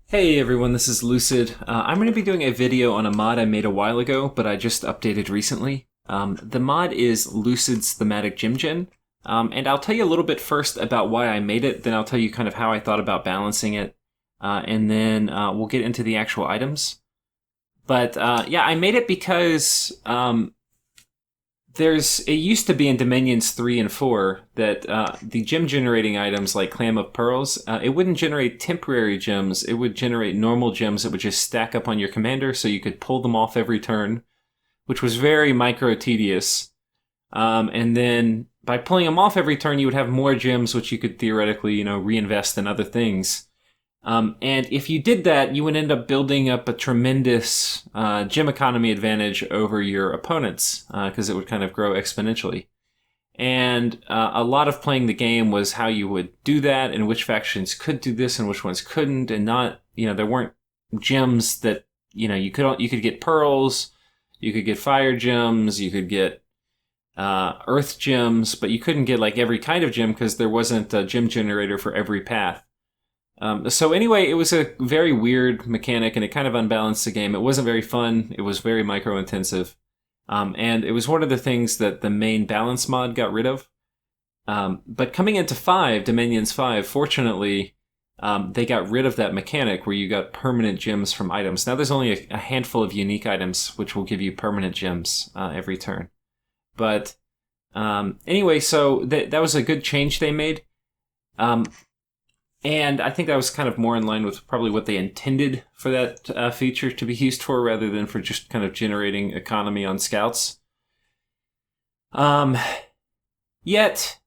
Hey everyone, this is Lucid. I'm going to be doing a video on a mod I made a while ago, but I just updated recently. The mod is Lucid's Thematic Gem Gen, and I'll tell you a little bit first about why I made it, then I'll tell you kind of how I thought about balancing it, and then we'll get into the actual items. But yeah, I made it because it used to be in Dominions 3 and 4 that the gem generating items like Clam of Pearls, it wouldn't generate temporary gems, it would generate normal gems that would just stack up on your commander so you could pull them off every turn, which was very micro tedious. And then by pulling them off every turn, you would have more gems which you could theoretically, reinvest in other things. And if you did that, you would end up building up a tremendous gem economy advantage over your opponents, because it would kind of grow exponentially. And a lot of playing the game was how you would do that, and which factions could do this and which ones couldn't, and not, there weren't gems that, you could get pearls, you could get fire gems, you could get earth gems, but you couldn't get like every kind of gem because there wasn't a gem generator for every path. So anyway, it was a very weird mechanic, and it kind of unbalanced the game. It wasn't very fun. It was very micro-intensive. And it was one of the things that the main balance mod got rid of. But coming into 5, Dominions 5, fortunately, they got rid of that mechanic where you got permanent gems from items. Now there's only a handful of unique items which will give you permanent gems every turn. But anyway, so that was a good change they made. And I think that was kind of more in line with probably what they intended for that feature to be used for, rather than for just kind of generating economy on scouts. Yet,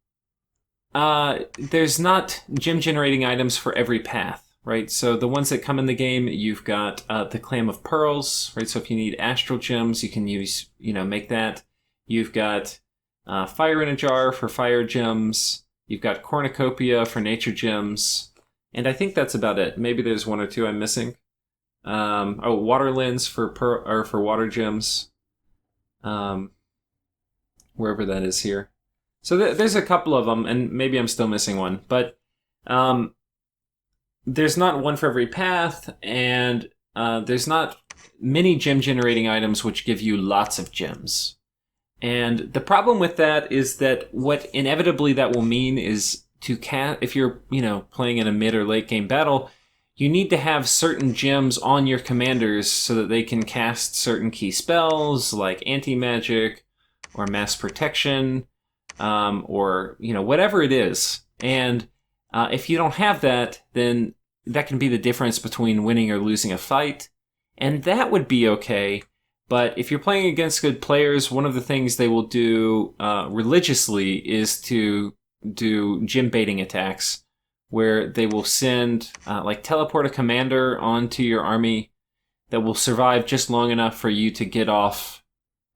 there's not gem generating items for every path, right? So the ones that come in the game, you've got the Clam of Pearls, right? So if you need Astral Gems, you can use, make that. You've got Fire in a Jar for fire gems. You've got Cornucopia for nature gems, and I think that's about it. Maybe there's one or two I'm missing. Water lens for water gems, wherever that is here. So there's a couple of them, and maybe I'm still missing one. But there's not one for every path, and there's not many gem generating items which give you lots of gems. And the problem with that is that what inevitably that will mean is if you're, playing in a mid or late game battle, you need to have certain gems on your commanders so that they can cast certain key spells like anti-magic or mass protection, or, whatever it is. And if you don't have that, then that can be the difference between winning or losing a fight. And that would be okay. But if you're playing against good players, one of the things they will do religiously is to do gem baiting attacks, where they will send, teleport a commander onto your army that will survive just long enough for you to get off,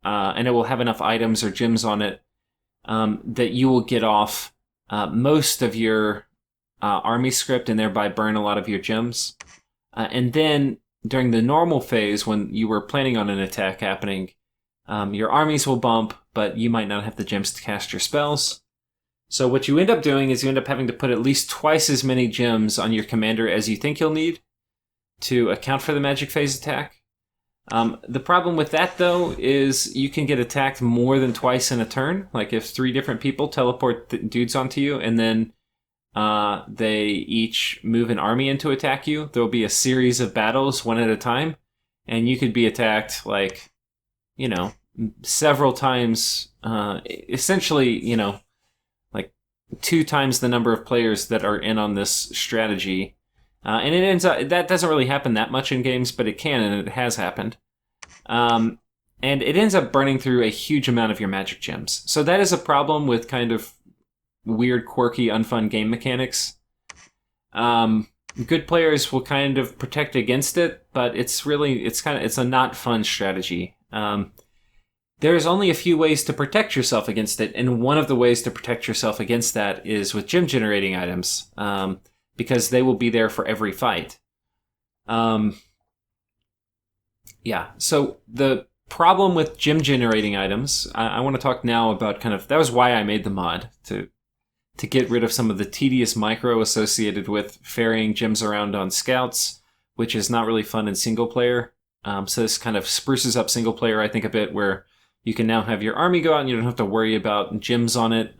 and it will have enough items or gems on it that you will get off most of your army script and thereby burn a lot of your gems. And then during the normal phase, when you were planning on an attack happening, your armies will bump, but you might not have the gems to cast your spells. So what you end up doing is you end up having to put at least twice as many gems on your commander as you think you'll need to account for the magic phase attack. The problem with that, though, is you can get attacked more than twice in a turn. Like if 3 different people teleport dudes onto you, and then they each move an army in to attack you, there'll be a series of battles one at a time, and you could be attacked several times, essentially, like 2 times the number of players that are in on this strategy. And it ends up, that doesn't really happen that much in games, but it can, and it has happened. And it ends up burning through a huge amount of your magic gems. So that is a problem with kind of weird, quirky, unfun game mechanics. Good players will kind of protect against it, but it's a not fun strategy. There's only a few ways to protect yourself against it, and one of the ways to protect yourself against that is with gem generating items, because they will be there for every fight. So the problem with gem generating items, I want to talk now about that was why I made the mod, to get rid of some of the tedious micro associated with ferrying gems around on scouts, which is not really fun in single player. So this kind of spruces up single player, I think, a bit, where you can now have your army go out and you don't have to worry about gems on it.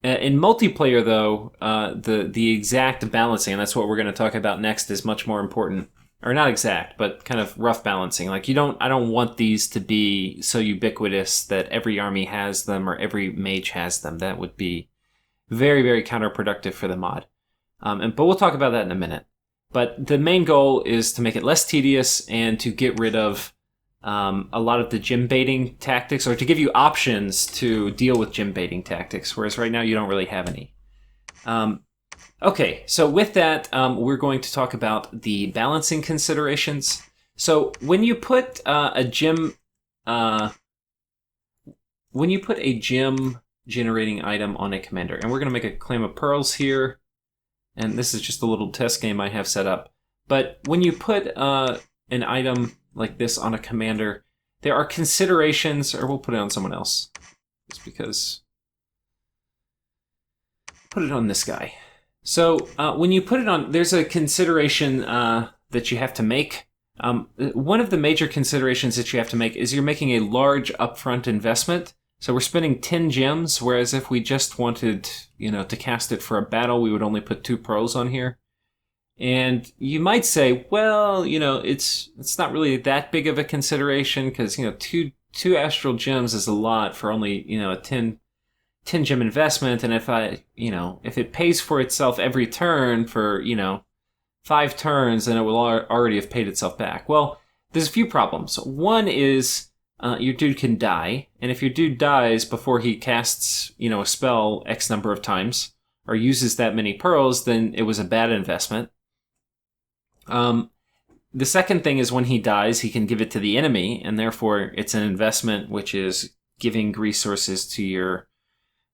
In multiplayer, though, the exact balancing, and that's what we're going to talk about next, is much more important. Or not exact, but kind of rough balancing. Like I don't want these to be so ubiquitous that every army has them or every mage has them. That would be very, very counterproductive for the mod. But we'll talk about that in a minute. But the main goal is to make it less tedious and to get rid of a lot of the gem baiting tactics, or to give you options to deal with gem baiting tactics, whereas right now you don't really have any. Okay, so with that, we're going to talk about the balancing considerations. So when you put a gem generating item on a commander, and we're going to make a claim of pearls here, and this is just a little test game I have set up. But when you put an item like this on a commander, there are considerations, or we'll put it on someone else, just because. Put it on this guy. So when you put it on, there's a consideration that you have to make. One of the major considerations that you have to make is you're making a large upfront investment. So we're spending 10 gems, whereas if we just wanted, to cast it for a battle, we would only put 2 pearls on here. And you might say, well, it's not really that big of a consideration because, two Astral Gems is a lot for only, a 10 gem investment, and if it pays for itself every turn for 5 turns, then it will already have paid itself back. Well, there's a few problems. One is your dude can die, and if your dude dies before he casts a spell X number of times or uses that many pearls, then it was a bad investment. The second thing is when he dies, he can give it to the enemy, and therefore it's an investment which is giving resources to your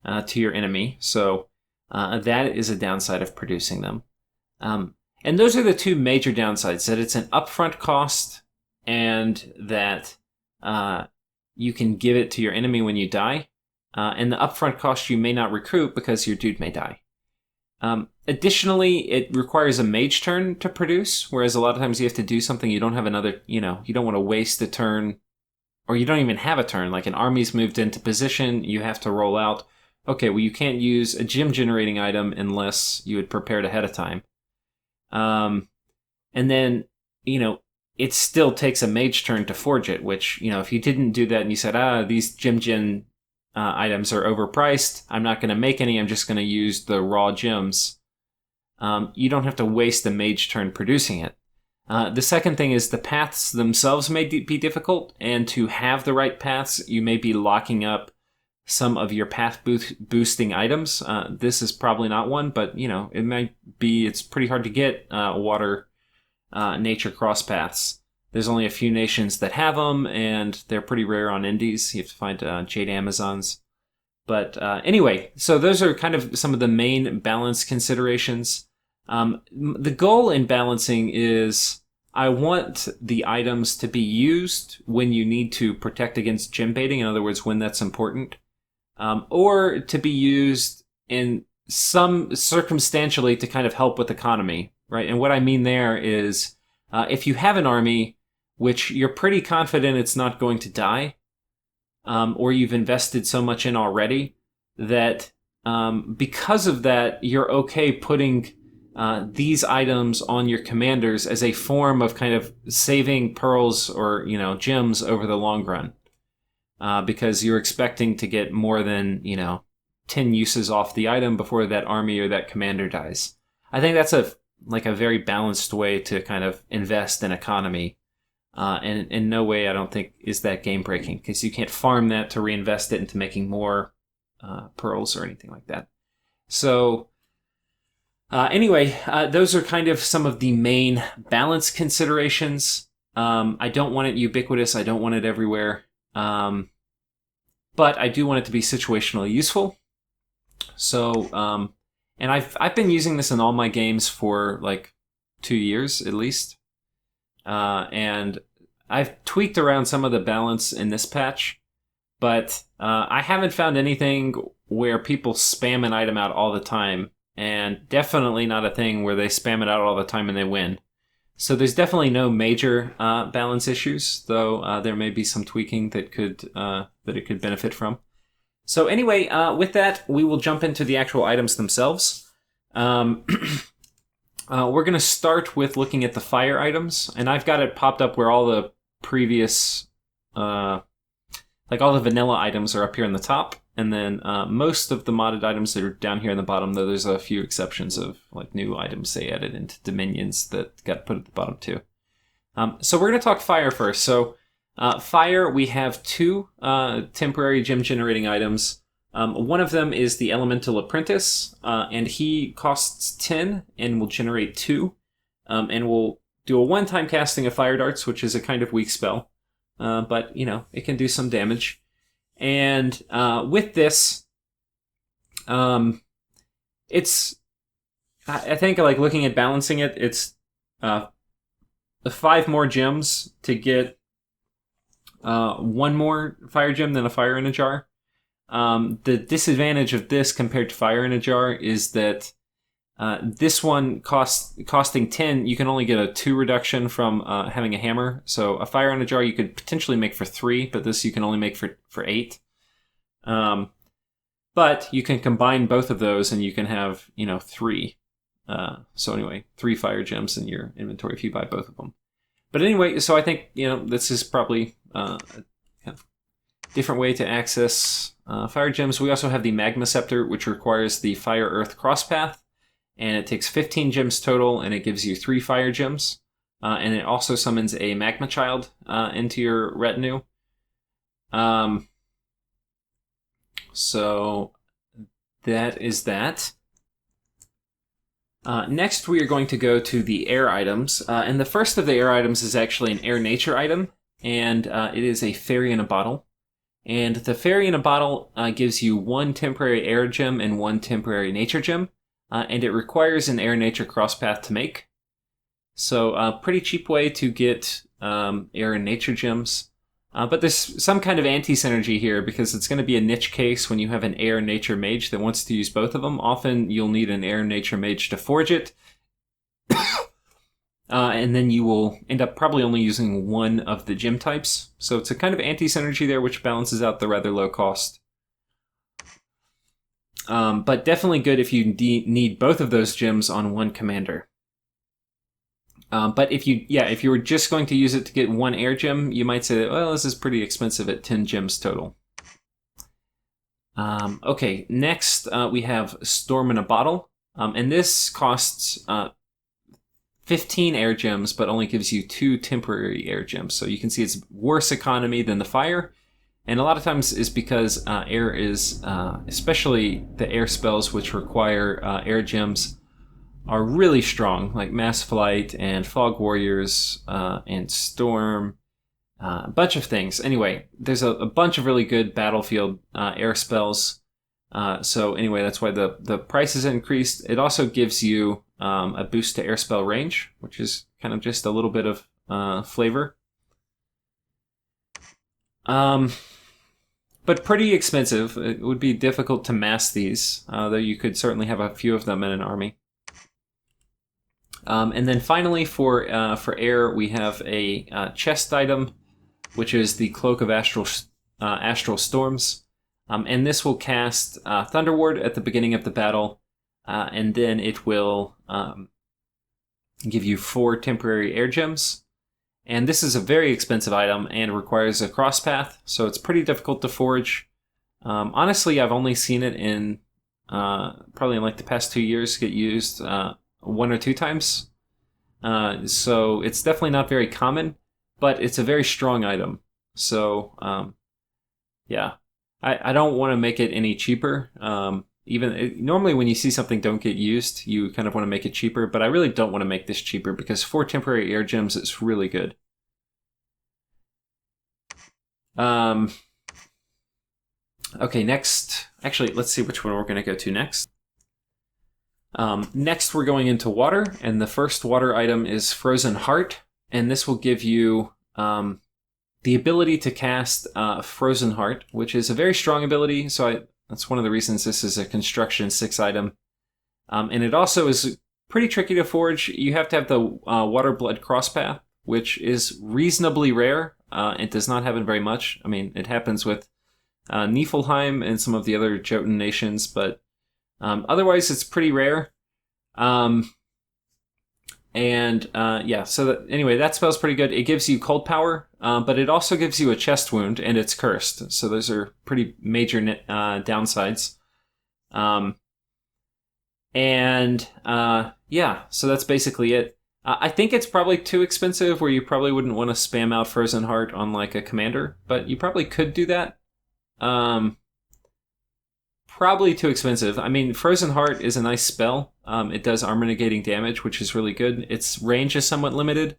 enemy. So that is a downside of producing them. And those are the two major downsides, that it's an upfront cost and that you can give it to your enemy when you die. And the upfront cost you may not recruit because your dude may die. Additionally, it requires a mage turn to produce, whereas a lot of times you have to do something you don't have another, you don't want to waste a turn, or you don't even have a turn. Like an army's moved into position, you have to roll out. Okay, well, you can't use a gem generating item unless you had prepared ahead of time. And then, it still takes a mage turn to forge it, which, if you didn't do that and you said, these gem gen items are overpriced, I'm not going to make any, I'm just going to use the raw gems. You don't have to waste a mage turn producing it. The second thing is the paths themselves may be difficult, and to have the right paths, you may be locking up some of your path boosting items. This is probably not one, but it might be. It's pretty hard to get water nature cross paths. There's only a few nations that have them, and they're pretty rare on indies. You have to find Jade Amazons. But anyway, so those are kind of some of the main balance considerations. The goal in balancing is I want the items to be used when you need to protect against gem baiting. In other words, when that's important. Or to be used in some circumstantially to kind of help with economy, right? And what I mean there is if you have an army which you're pretty confident it's not going to die, or you've invested so much in already that because of that, you're okay putting these items on your commanders as a form of kind of saving pearls or gems over the long run. Because you're expecting to get more than 10 uses off the item before that army or that commander dies. I think that's a very balanced way to kind of invest in economy, and in no way I don't think is that game breaking, because you can't farm that to reinvest it into making more pearls or anything like that. So anyway, those are kind of some of the main balance considerations. I don't want it ubiquitous. I don't want it everywhere. But I do want it to be situationally useful. So, and I've been using this in all my games for 2 years at least. And I've tweaked around some of the balance in this patch, but I haven't found anything where people spam an item out all the time, and definitely not a thing where they spam it out all the time and they win. So there's definitely no major balance issues, though there may be some tweaking that it could benefit from. So anyway, with that, we will jump into the actual items themselves. We're going to start with looking at the fire items, and I've got it popped up where all the previous, like all the vanilla items are up here in the top, and then most of the modded items that are down here in the bottom, though there's a few exceptions of like new items they added into Dominions that got put at the bottom too. So we're going to talk fire first. So fire, we have two temporary gem generating items. One of them is the Elemental Apprentice, and he costs 10 and will generate 2, and will do a one-time casting of Fire Darts, which is a kind of weak spell, but, you know, it can do some damage. And with this, it's, I think, like, looking at balancing it, it's 5 more gems to get 1 more fire gem than a fire in a jar. The disadvantage of this compared to fire in a jar is that this one costing 10, you can only get a 2 reduction from having a hammer. So a fire in a jar you could potentially make for 3, but this you can only make for 8. But you can combine both of those and you can have, 3. So anyway, 3 fire gems in your inventory if you buy both of them. But anyway, so I think, this is probably a different way to access fire gems. We also have the Magma Scepter, which requires the Fire-Earth Crosspath, and it takes 15 gems total, and it gives you 3 fire gems. And it also summons a Magma Child into your retinue. So that is that. Next, we are going to go to the air items. And the first of the air items is actually an air nature item, and it is a fairy in a bottle. And the fairy in a bottle gives you 1 temporary air gem and 1 temporary nature gem, and it requires an air nature crosspath to make. So a pretty cheap way to get air and nature gems. But there's some kind of anti-synergy here because it's going to be a niche case when you have an air nature mage that wants to use both of them. Often you'll need an air nature mage to forge it. And then you will end up probably only using 1 of the gem types. So it's a kind of anti-synergy there, which balances out the rather low cost. But definitely good if you need both of those gems on 1 commander. But if you were just going to use it to get 1 air gem, you might say, well, this is pretty expensive at 10 gems total. Okay, next we have Storm in a Bottle. And this costs 15 air gems, but only gives you 2 temporary air gems. So you can see it's worse economy than the fire. And a lot of times is because air is, especially the air spells which require air gems, are really strong, like Mass Flight and Fog Warriors and Storm, a bunch of things. Anyway, there's a bunch of really good battlefield air spells. So anyway, that's why the price is increased. It also gives you a boost to air spell range, which is kind of just a little bit of flavor. But pretty expensive. It would be difficult to mass these, though you could certainly have a few of them in an army. And then finally, for air, we have a chest item, which is the Cloak of Astral Storms. And this will cast Thunder Ward at the beginning of the battle, and then it will give you 4 temporary air gems. And this is a very expensive item and requires a crosspath, so it's pretty difficult to forge. Honestly, I've only seen it in probably in like the past 2 years get used 1 or 2 times. So it's definitely not very common, but it's a very strong item. So yeah, I don't want to make it any cheaper. Normally when you see something don't get used, you kind of want to make it cheaper, but I really don't want to make this cheaper because 4 temporary air gems is really good. Okay, next, actually, let's see which one we're going to go to next. Next, we're going into water, and the first water item is Frozen Heart, and this will give you the ability to cast Frozen Heart, which is a very strong ability, so that's one of the reasons this is a Construction 6 item. And it also is pretty tricky to forge. You have to have the Water Blood Crosspath, which is reasonably rare. It does not happen very much. I mean, it happens with Niflheim and some of the other Jotun nations, but otherwise it's pretty rare. Anyway, that spell's pretty good. It gives you cold power, but it also gives you a chest wound, and it's cursed. So those are pretty major downsides. So that's basically it. I think it's probably too expensive, where you probably wouldn't want to spam out Frozen Heart on like a commander, but you probably could do that. Probably too expensive. I mean, Frozen Heart is a nice spell. It does armor negating damage, which is really good. Its range is somewhat limited.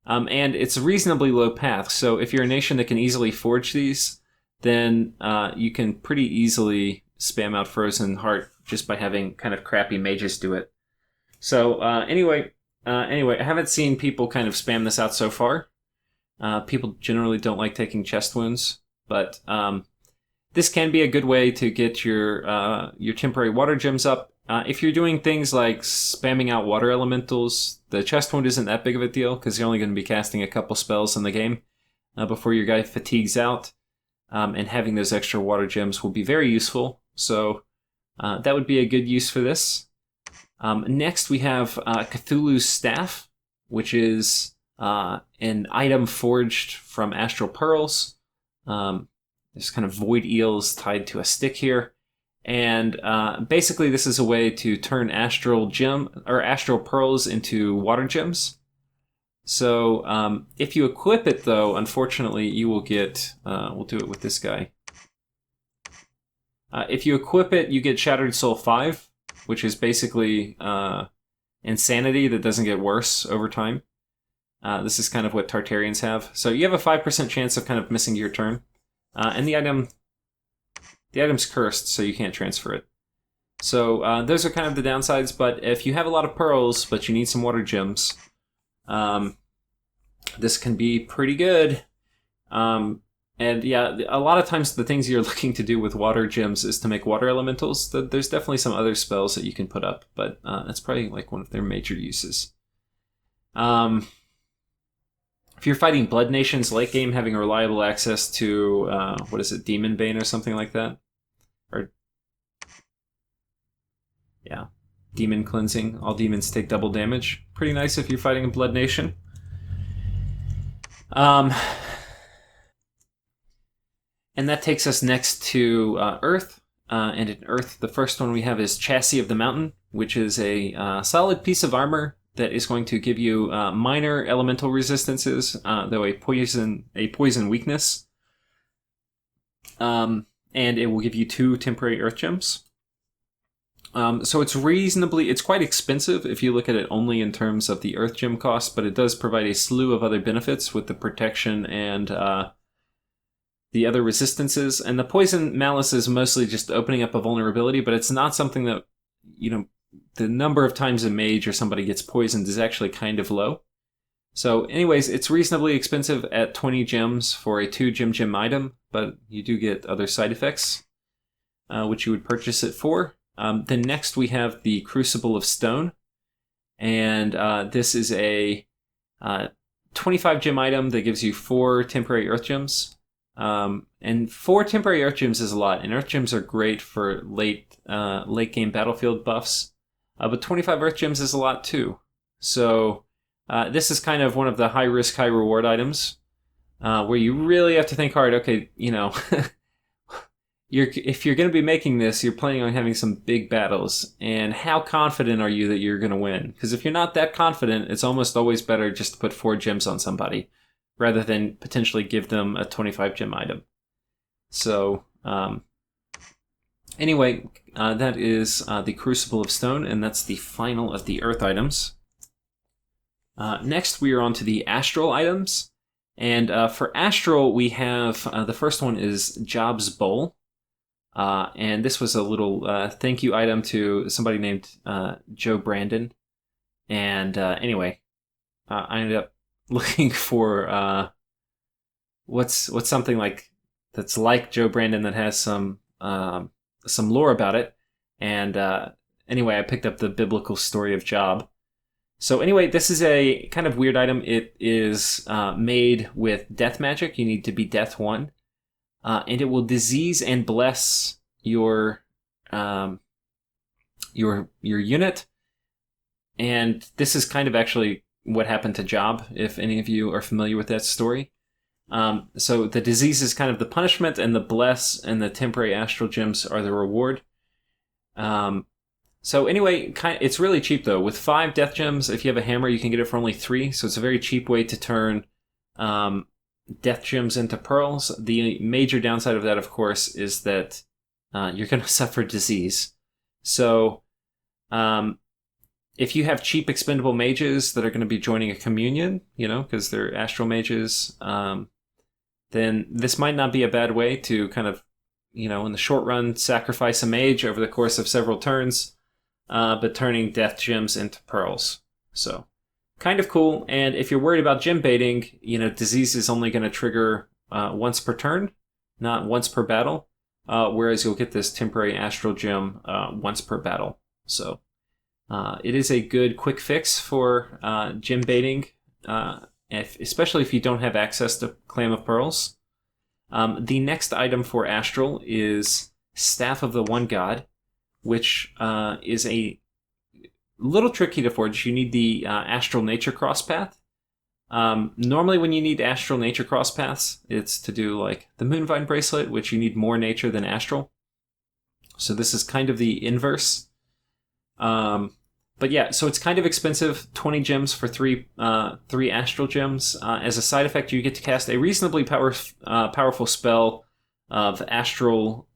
And it's reasonably low path. So if you're a nation that can easily forge these, then you can pretty easily spam out Frozen Heart just by having kind of crappy mages do it. So anyway, I haven't seen people kind of spam this out so far. People generally don't like taking chest wounds, but this can be a good way to get your temporary water gems up. If you're doing things like spamming out water elementals, the chest wound isn't that big of a deal, because you're only going to be casting a couple spells in the game before your guy fatigues out. And having those extra water gems will be very useful. So that would be a good use for this. Next, we have Cthulhu Staff, which is an item forged from Astral Pearls. There's kind of void eels tied to a stick here. And basically, this is a way to turn Astral Gem or Astral Pearls into water gems. So if you equip it, though, unfortunately, you will get. We'll do it with this guy. If you equip it, you get Shattered Soul 5, which is basically insanity that doesn't get worse over time. This is kind of what Tartarians have. So you have a 5% chance of kind of missing your turn. And the item's cursed, so you can't transfer it. So those are kind of the downsides, but if you have a lot of pearls, but you need some water gems, this can be pretty good. And yeah, a lot of times the things you're looking to do with water gems is to make water elementals. There's definitely some other spells that you can put up, but that's probably like one of their major uses. If you're fighting Blood Nations late game, having reliable access to, Demon Bane or something like that? Demon Cleansing. All demons take double damage. Pretty nice if you're fighting a Blood Nation. And that takes us next to Earth. And in Earth, the first one we have is Chassis of the Mountain, which is a solid piece of armor that is going to give you minor elemental resistances, though a poison weakness. And it will give you 2 temporary earth gems. So it's quite expensive if you look at it only in terms of the earth gem cost, but it does provide a slew of other benefits with the protection and the other resistances. And the poison malice is mostly just opening up a vulnerability, but it's not something that, the number of times a mage or somebody gets poisoned is actually kind of low. So anyways, it's reasonably expensive at 20 gems for a 2 gem item, but you do get other side effects, which you would purchase it for. Then next we have the Crucible of Stone, and this is a 25 gem item that gives you 4 temporary earth gems. And 4 temporary earth gems is a lot, and earth gems are great for late game battlefield buffs. But 25 earth gems is a lot too. So this is kind of one of the high risk, high reward items where you really have to think hard. Okay, if you're going to be making this, you're planning on having some big battles. And how confident are you that you're going to win? Because if you're not that confident, it's almost always better just to put 4 gems on somebody rather than potentially give them a 25 gem item. So anyway, that is the Crucible of Stone, and that's the final of the Earth items. Next, we are on to the Astral items. And for Astral, we have the first one is Job's Bowl. And this was a little thank you item to somebody named Joe Brandon. And anyway, I ended up looking for what's something like that's like Joe Brandon that has some lore about it, and anyway, I picked up the biblical story of Job. So anyway, this is a kind of weird item. It is made with death magic. You need to be death 1. And it will disease and bless your unit. And this is kind of actually what happened to Job, if any of you are familiar with that story. So the disease is kind of the punishment, and the bless and the temporary astral gems are the reward. So anyway, it's really cheap though. With 5 death gems, if you have a hammer, you can get it for only 3. So it's a very cheap way to turn death gems into pearls. The major downside of that, of course, is that you're going to suffer disease. So if you have cheap expendable mages that are going to be joining a communion, because they're astral mages, then this might not be a bad way to kind of, in the short run, sacrifice a mage over the course of several turns, but turning death gems into pearls. So, kind of cool. And if you're worried about gem baiting, disease is only going to trigger once per turn, not once per battle, whereas you'll get this temporary astral gem once per battle. So, it is a good quick fix for gem baiting, especially if you don't have access to Clam of Pearls. The next item for Astral is Staff of the One God, which is a little tricky to forge. You need the Astral Nature Cross Path. Normally when you need Astral Nature Cross Paths, it's to do like the Moonvine Bracelet, which you need more nature than Astral. So this is kind of the inverse. But yeah, so it's kind of expensive. 20 gems for 3 astral gems. As a side effect, you get to cast a reasonably powerful spell of astral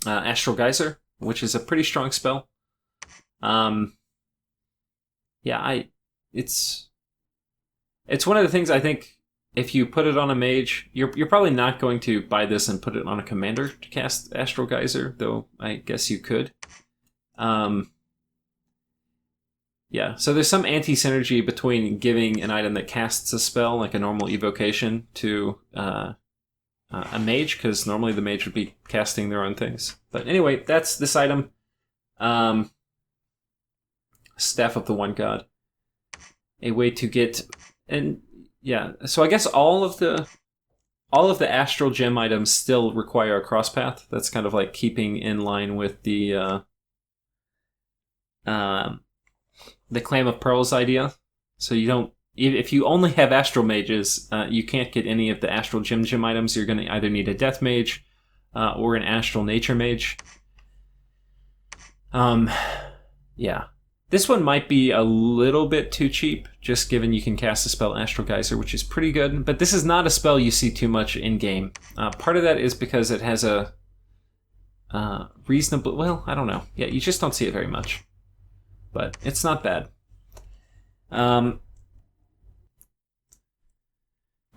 geyser, which is a pretty strong spell. It's one of the things I think if you put it on a mage, you're probably not going to buy this and put it on a commander to cast astral geyser, though I guess you could. So there's some anti-synergy between giving an item that casts a spell, like a normal evocation, to a mage, because normally the mage would be casting their own things. But anyway, that's this item. Staff of the One God. A way to get... so I guess all of the astral gem items still require a cross path. That's kind of like keeping in line with the Clam of Pearls idea. So you don't, if you only have astral mages, you can't get any of the astral gem items. You're going to either need a death mage or an astral nature mage. This one might be a little bit too cheap, just given you can cast the spell Astral Geyser, which is pretty good. But this is not a spell you see too much in game. Part of that is because it has a reasonable... Well, I don't know. Yeah, you just don't see it very much. But it's not bad.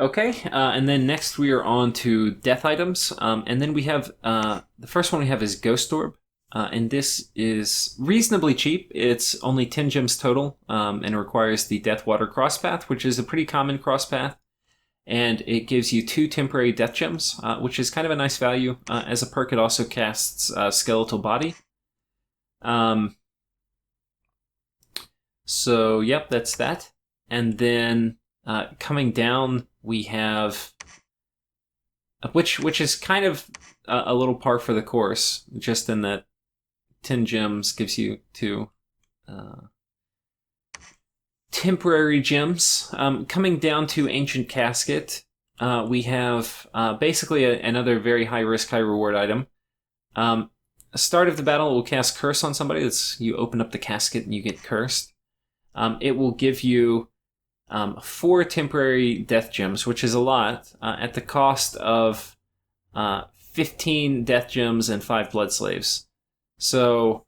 Okay, and then next we are on to death items. And then we have... the first one we have is Ghost Orb. And this is reasonably cheap. It's only 10 gems total, and requires the Deathwater Crosspath, which is a pretty common crosspath. And it gives you 2 temporary death gems, which is kind of a nice value. As a perk, it also casts Skeletal Body. So, yep, that's that. And then coming down, we have... Which is kind of a little par for the course, just in that 10 gems gives you 2 temporary gems. Coming down to Ancient Casket, we have basically another very high risk, high reward item. Start of the battle, it will cast Curse on somebody. You open up the casket and you get cursed. It will give you 4 temporary death gems, which is a lot, at the cost of 15 death gems and 5 blood slaves. So,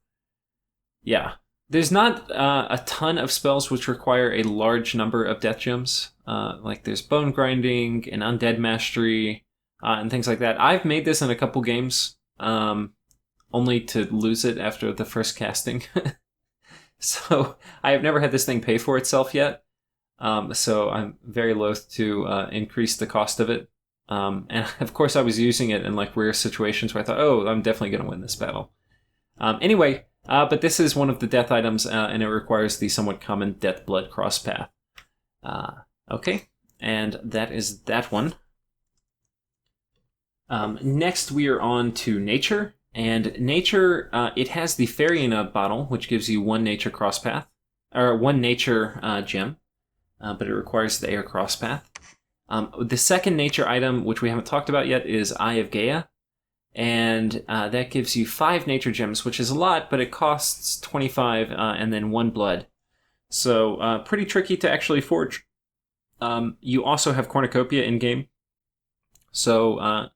yeah. There's not a ton of spells which require a large number of death gems. Like there's Bone Grinding and Undead Mastery and things like that. I've made this in a couple games, only to lose it after the first casting. So I have never had this thing pay for itself yet. So I'm very loath to increase the cost of it. And of course I was using it in like rare situations where I thought, oh, I'm definitely going to win this battle. Anyway, but this is one of the death items, and it requires the somewhat common Death Blood cross path. Okay, and that is that one. Next, we are on to Nature. And Nature, it has the Fariana bottle, which gives you 1 Nature cross path, or 1 Nature gem, but it requires the Air cross path. The second Nature item, which we haven't talked about yet, is Eye of Gaia. And that gives you 5 Nature gems, which is a lot, but it costs 25 and then 1 blood. So pretty tricky to actually forge. You also have Cornucopia in-game. So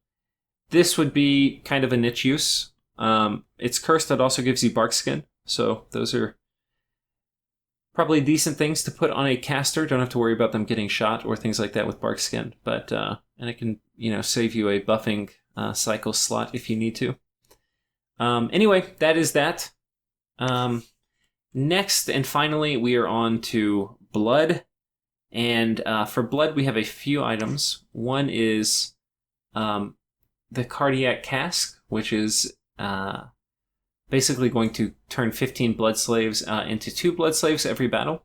this would be kind of a niche use. It's cursed, that also gives you bark skin. So those are probably decent things to put on a caster. Don't have to worry about them getting shot or things like that with bark skin. But and it can, save you a buffing cycle slot if you need to. Anyway, that is that. Next and finally, we are on to Blood. And for Blood, we have a few items. One is the Cardiac Cask, which is basically going to turn 15 Blood Slaves into 2 Blood Slaves every battle.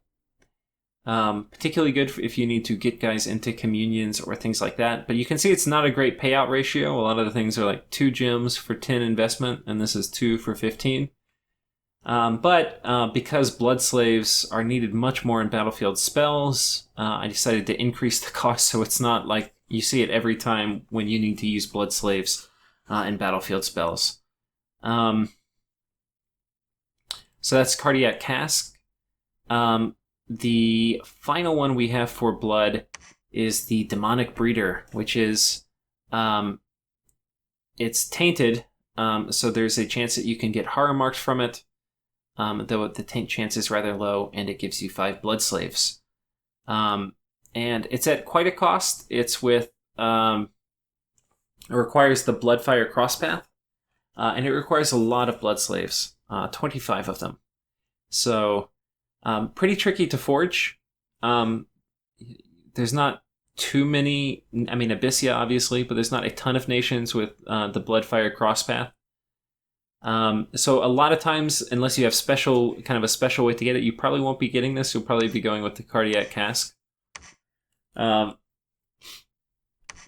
Particularly good if you need to get guys into communions or things like that. But you can see it's not a great payout ratio. A lot of the things are like 2 gems for 10 investment, and this is 2 for 15. But because Blood Slaves are needed much more in battlefield spells, I decided to increase the cost so it's not like you see it every time when you need to use Blood Slaves in battlefield spells. So that's Cardiac Cask. The final one we have for Blood is the Demonic Breeder, which is it's tainted, so there's a chance that you can get horror marks from it, though the taint chance is rather low, and it gives you 5 Blood Slaves. And it's at quite a cost. It's with it requires the Bloodfire Crosspath, and it requires a lot of Blood Slaves, 25 of them. So pretty tricky to forge. There's not too many. I mean, Abyssia obviously, but there's not a ton of nations with the Bloodfire Crosspath. So a lot of times, unless you have kind of a special way to get it, you probably won't be getting this. You'll probably be going with the Cardiac Cask.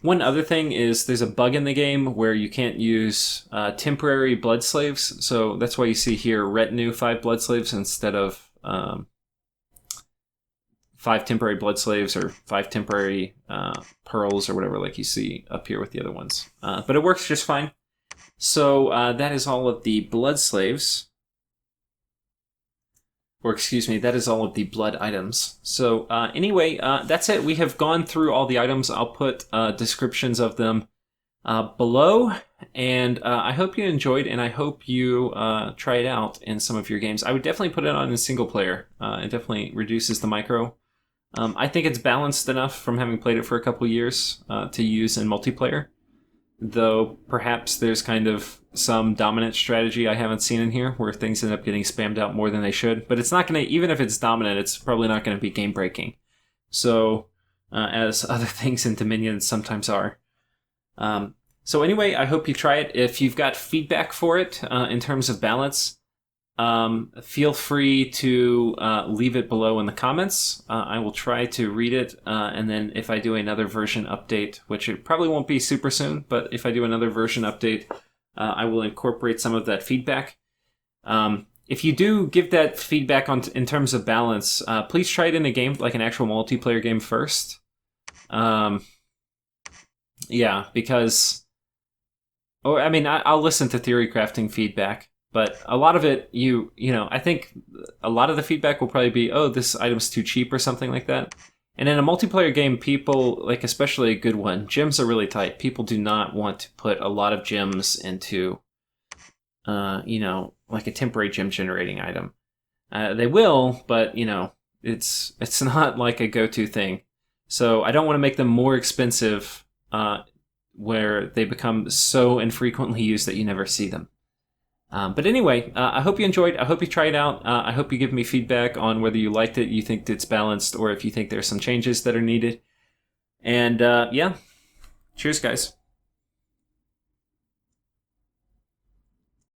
One other thing is there's a bug in the game where you can't use temporary Blood Slaves. So that's why you see here Retinue 5 Blood Slaves instead of 5 temporary Blood Slaves or 5 temporary pearls or whatever, like you see up here with the other ones. But it works just fine. So that is all of the Blood Slaves. Or excuse me, that is all of the Blood items. So anyway, that's it. We have gone through all the items. I'll put descriptions of them below. And I hope you enjoyed, and I hope you try it out in some of your games. I would definitely put it on in single player. It definitely reduces the micro. I think it's balanced enough from having played it for a couple years to use in multiplayer. Though perhaps there's kind of some dominant strategy I haven't seen in here where things end up getting spammed out more than they should. But it's not going to, even if it's dominant, it's probably not going to be game breaking. So, as other things in Dominion sometimes are. So anyway, I hope you try it. If you've got feedback for it in terms of balance, feel free to leave it below in the comments. I will try to read it, and then if I do another version update, which it probably won't be super soon, but if I do another version update, I will incorporate some of that feedback. If you do give that feedback in terms of balance, please try it in a game, like an actual multiplayer game first. Yeah, because... Or, I mean, I'll listen to theory crafting feedback, but a lot of it, I think a lot of the feedback will probably be, oh, this item's too cheap or something like that. And in a multiplayer game, people, like especially a good one, gems are really tight. People do not want to put a lot of gems into, like a temporary gem generating item. They will, but, it's not like a go-to thing. So I don't want to make them more expensive where they become so infrequently used that you never see them. But anyway, I hope you enjoyed. I hope you try it out. I hope you give me feedback on whether you liked it, you think it's balanced, or if you think there's some changes that are needed. And yeah, cheers, guys.